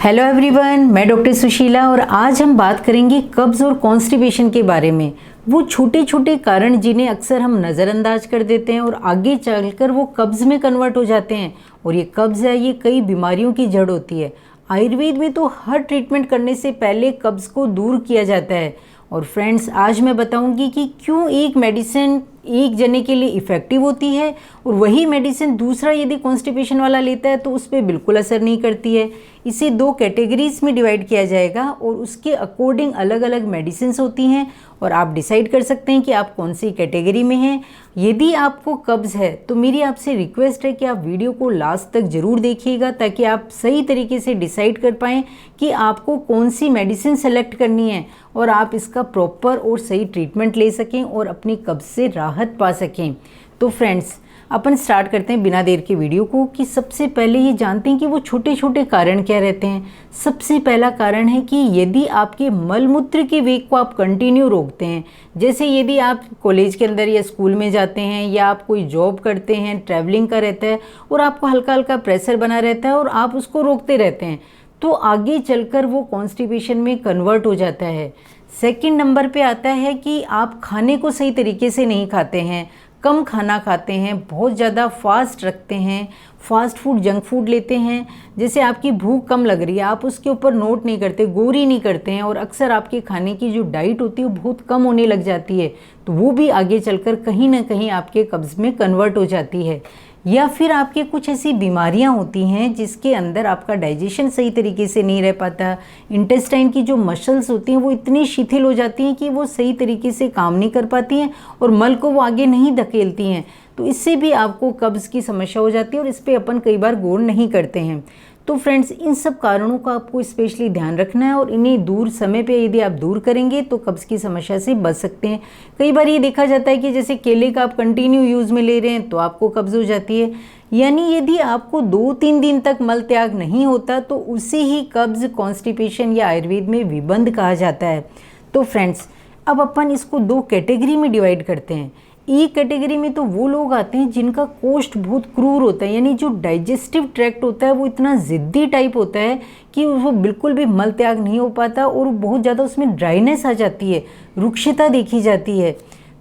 Hello everyone, मैं doctor Sushila और आज हम बात करेंगे कब्ज़ और कॉन्स्टिपेशन के बारे में। वो छोटे छोटे कारण जिन्हें अक्सर हम नज़रअंदाज कर देते हैं और आगे चलकर वो कब्ज़ में कन्वर्ट हो जाते हैं। और ये कब्ज़ है, ये कई बीमारियों की जड़ होती है। आयुर्वेद में तो हर ट्रीटमेंट करने से पहले कब्ज़ को दूर किया जाता है। और फ्रेंड्स, आज मैं बताऊंगी कि क्यों एक मेडिसिन एक जने के लिए इफ़ेक्टिव होती है और वही मेडिसिन दूसरा यदि कॉन्स्टिपेशन वाला लेता है तो उस पर बिल्कुल असर नहीं करती है। इसे दो कैटेगरीज में डिवाइड किया जाएगा और उसके अकॉर्डिंग अलग अलग मेडिसिन्स होती हैं और आप डिसाइड कर सकते हैं कि आप कौन सी कैटेगरी में हैं। यदि आपको कब्ज़ है तो मेरी आपसे रिक्वेस्ट है कि आप वीडियो को लास्ट तक ज़रूर देखिएगा ताकि आप सही तरीके से डिसाइड कर पाएँ कि आपको कौन सी मेडिसिन सेलेक्ट करनी है और आप इसका प्रॉपर और सही ट्रीटमेंट ले सकें और अपनी कब्ज़ से राहत पा सकें। तो फ्रेंड्स, अपन स्टार्ट करते हैं बिना देर के वीडियो को कि सबसे पहले ये जानते हैं कि वो छोटे छोटे कारण क्या रहते हैं। सबसे पहला कारण है कि यदि आपके मलमूत्र के वेग को आप कंटिन्यू रोकते हैं, जैसे यदि आप कॉलेज के अंदर या स्कूल में जाते हैं या आप कोई जॉब करते हैं, ट्रैवलिंग का रहता है और आपको हल्का हल्का प्रेशर बना रहता है और आप उसको रोकते रहते हैं, तो आगे चलकर वो कॉन्स्टिपेशन में कन्वर्ट हो जाता है। सेकंड नंबर पे आता है कि आप खाने को सही तरीके से नहीं खाते हैं, कम खाना खाते हैं, बहुत ज़्यादा फास्ट रखते हैं, फास्ट फूड जंक फूड लेते हैं। जैसे आपकी भूख कम लग रही है, आप उसके ऊपर नोट नहीं करते, गौर ही नहीं करते हैं और अक्सर आपके खाने की जो डाइट होती है वो बहुत कम होने लग जाती है, तो वो भी आगे चलकर कहीं ना कहीं आपके कब्ज़ में कन्वर्ट हो जाती है। या फिर आपके कुछ ऐसी बीमारियां होती हैं जिसके अंदर आपका डाइजेशन सही तरीके से नहीं रह पाता, इंटेस्टाइन की जो मसल्स होती हैं वो इतनी शिथिल हो जाती हैं कि वो सही तरीके से काम नहीं कर पाती हैं और मल को वो आगे नहीं धकेलती हैं, तो इससे भी आपको कब्ज़ की समस्या हो जाती है और इस पर अपन कई बार गौर नहीं करते हैं। तो फ्रेंड्स, इन सब कारणों का आपको स्पेशली ध्यान रखना है और इन्हें दूर समय पे यदि आप दूर करेंगे तो कब्ज़ की समस्या से बच सकते हैं। कई बार ये देखा जाता है कि जैसे केले का आप कंटिन्यू यूज़ में ले रहे हैं तो आपको कब्ज़ हो जाती है, यानी यदि आपको 2-3 दिन तक मल त्याग नहीं होता तो उसे ही कब्ज़, कॉन्स्टिपेशन या आयुर्वेद में विबंध कहा जाता है। तो फ्रेंड्स, अब अपन इसको दो कैटेगरी में डिवाइड करते हैं। एक कैटेगरी में तो वो लोग आते हैं जिनका कोष्ठ बहुत क्रूर होता है, यानी जो डाइजेस्टिव ट्रैक्ट होता है वो इतना ज़िद्दी टाइप होता है कि वो बिल्कुल भी मल त्याग नहीं हो पाता और बहुत ज़्यादा उसमें ड्राइनेस आ जाती है, रुक्षता देखी जाती है।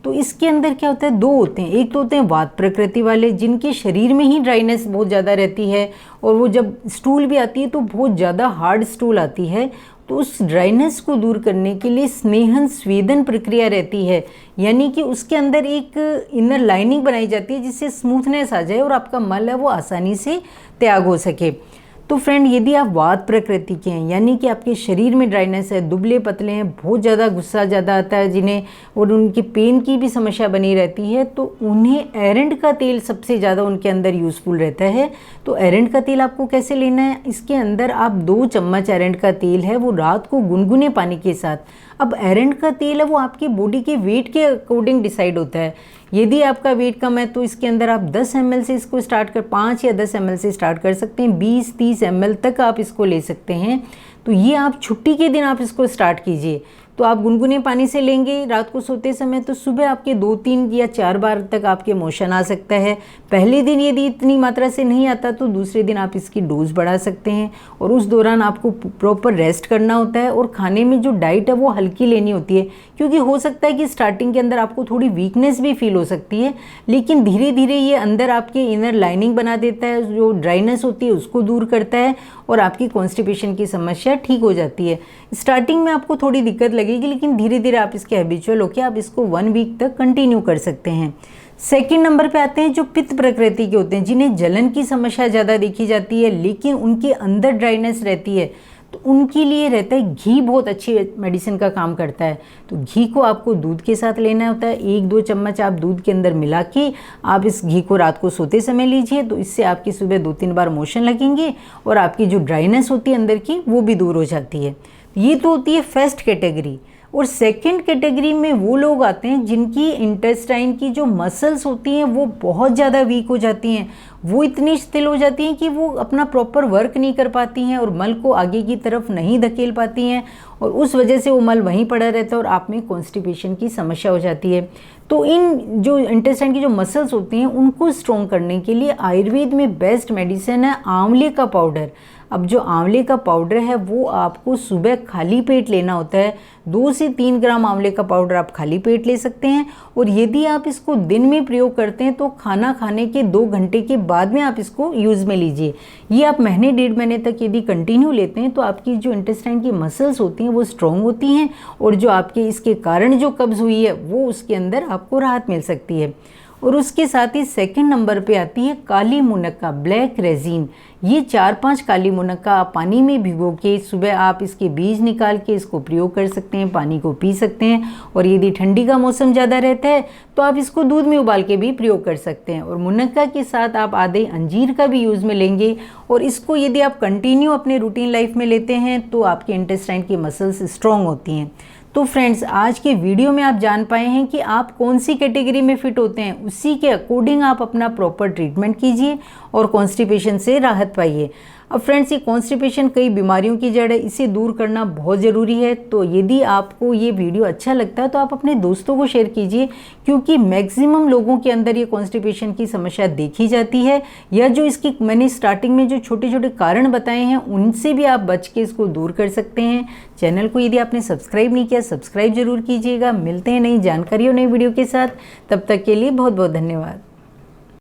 तो इसके अंदर क्या होता है, दो होते हैं। एक तो होते हैं वात प्रकृति वाले जिनके शरीर में ही ड्राइनेस बहुत ज़्यादा रहती है और वो जब स्टूल भी आती है तो बहुत ज़्यादा हार्ड स्टूल आती है, तो उस ड्राइनेस को दूर करने के लिए स्नेहन स्वेदन प्रक्रिया रहती है, यानी कि उसके अंदर एक इनर लाइनिंग बनाई जाती है जिससे स्मूथनेस आ जाए और आपका मल है वो आसानी से त्याग हो सके। तो फ्रेंड, यदि आप वात प्रकृति के हैं, यानी कि आपके शरीर में ड्राइनेस है, दुबले पतले हैं, बहुत ज़्यादा गुस्सा ज़्यादा आता है जिन्हें, और उनकी पेन की भी समस्या बनी रहती है, तो उन्हें एरंड का तेल सबसे ज़्यादा उनके अंदर यूज़फुल रहता है। तो एरंड का तेल आपको कैसे लेना है, इसके अंदर आप 2 चम्मच एरंड का तेल है वो रात को गुनगुने पानी के साथ, अब एरंड का तेल है वो आपकी बॉडी के वेट के अकॉर्डिंग डिसाइड होता है। यदि आपका वेट कम है तो इसके अंदर आप 10 ml से इसको स्टार्ट कर 5 या 10 ml से स्टार्ट कर सकते हैं, 20-30 ml तक आप इसको ले सकते हैं। तो ये आप छुट्टी के दिन आप इसको स्टार्ट कीजिए। तो आप गुनगुने पानी से लेंगे रात को सोते समय, तो सुबह आपके 2-3 या 4 बार तक आपके मोशन आ सकता है। पहले दिन यदि इतनी मात्रा से नहीं आता तो दूसरे दिन आप इसकी डोज बढ़ा सकते हैं और उस दौरान आपको प्रॉपर रेस्ट करना होता है और खाने में जो डाइट है वो हल्की लेनी होती है, क्योंकि हो सकता है कि स्टार्टिंग के अंदर आपको थोड़ी वीकनेस भी फील हो सकती है, लेकिन धीरे धीरे ये अंदर आपके इनर लाइनिंग बना देता है, जो ड्राइनेस होती है उसको दूर करता है और आपकी कॉन्स्टिपेशन की समस्या ठीक हो जाती है। स्टार्टिंग में आपको थोड़ी दिक्कत लगेगी, लेकिन धीरे धीरे आप इसके हैबिचुअल होकर आप इसको 1 वीक तक कंटिन्यू कर सकते हैं। सेकंड नंबर पे आते हैं जो पित्त प्रकृति के होते हैं, जिन्हें जलन की समस्या ज़्यादा देखी जाती है लेकिन उनके अंदर ड्राइनेस रहती है, तो उनके लिए रहता है घी बहुत अच्छी मेडिसिन का काम करता है। तो घी को आपको दूध के साथ लेना होता है, 1-2 चम्मच आप दूध के अंदर मिला के आप इस घी को रात को सोते समय लीजिए, तो इससे आपकी सुबह 2-3 बार मोशन लगेंगे और आपकी जो ड्राइनेस होती है अंदर की वो भी दूर हो जाती है। ये तो होती है फर्स्ट कैटेगरी। और सेकंड कैटेगरी में वो लोग आते हैं जिनकी इंटेस्टाइन की जो मसल्स होती हैं वो बहुत ज़्यादा वीक हो जाती हैं, वो इतनी शिथिल हो जाती हैं कि वो अपना प्रॉपर वर्क नहीं कर पाती हैं और मल को आगे की तरफ नहीं धकेल पाती हैं और उस वजह से वो मल वहीं पड़ा रहता है और आप में कॉन्स्टिपेशन की समस्या हो जाती है। तो इन जो इंटेस्टाइन की जो मसल्स होती हैं उनको स्ट्रॉन्ग करने के लिए आयुर्वेद में बेस्ट मेडिसिन है आंवले का पाउडर। अब जो आंवले का पाउडर है वो आपको सुबह खाली पेट लेना होता है। 2 से 3 ग्राम आंवले का पाउडर आप खाली पेट ले सकते हैं और यदि आप इसको दिन में प्रयोग करते हैं तो खाना खाने के 2 घंटे के बाद में आप इसको यूज़ में लीजिए। ये आप महीने 1.5 महीने तक यदि कंटिन्यू लेते हैं तो आपकी जो इंटेस्टाइन की मसल्स होती हैं वो स्ट्रॉन्ग होती हैं और जो आपके इसके कारण जो कब्ज़ हुई है वो उसके अंदर आपको राहत मिल सकती है। और उसके साथ ही सेकंड नंबर पे आती है काली मुनक्का, ब्लैक रेजिन। ये 4-5 काली मुनक्का आप पानी में भिगो के सुबह आप इसके बीज निकाल के इसको प्रयोग कर सकते हैं, पानी को पी सकते हैं। और यदि ठंडी का मौसम ज़्यादा रहता है तो आप इसको दूध में उबाल के भी प्रयोग कर सकते हैं। और मुनक्का के साथ आप आधे अंजीर का भी यूज़ में लेंगे और इसको यदि आप कंटिन्यू अपने रूटीन लाइफ में लेते हैं तो आपके इंटेस्टाइन की मसल्स स्ट्रॉन्ग होती हैं। तो फ्रेंड्स, आज के वीडियो में आप जान पाए हैं कि आप कौन सी कैटेगरी में फिट होते हैं, उसी के अकॉर्डिंग आप अपना प्रॉपर ट्रीटमेंट कीजिए और कॉन्स्टिपेशन से राहत पाइए। अब फ्रेंड्स, ये कॉन्स्टिपेशन कई बीमारियों की जड़ है, इसे दूर करना बहुत ज़रूरी है। तो यदि आपको ये वीडियो अच्छा लगता है तो आप अपने दोस्तों को शेयर कीजिए, क्योंकि मैक्सिमम लोगों के अंदर ये कॉन्स्टिपेशन की समस्या देखी जाती है, या जो इसकी मैंने स्टार्टिंग में जो छोटे छोटे कारण बताए हैं उनसे भी आप बच के इसको दूर कर सकते हैं। चैनल को यदि आपने सब्सक्राइब नहीं किया, सब्सक्राइब जरूर कीजिएगा। मिलते हैं नई जानकारी और नई वीडियो के साथ, तब तक के लिए बहुत बहुत धन्यवाद।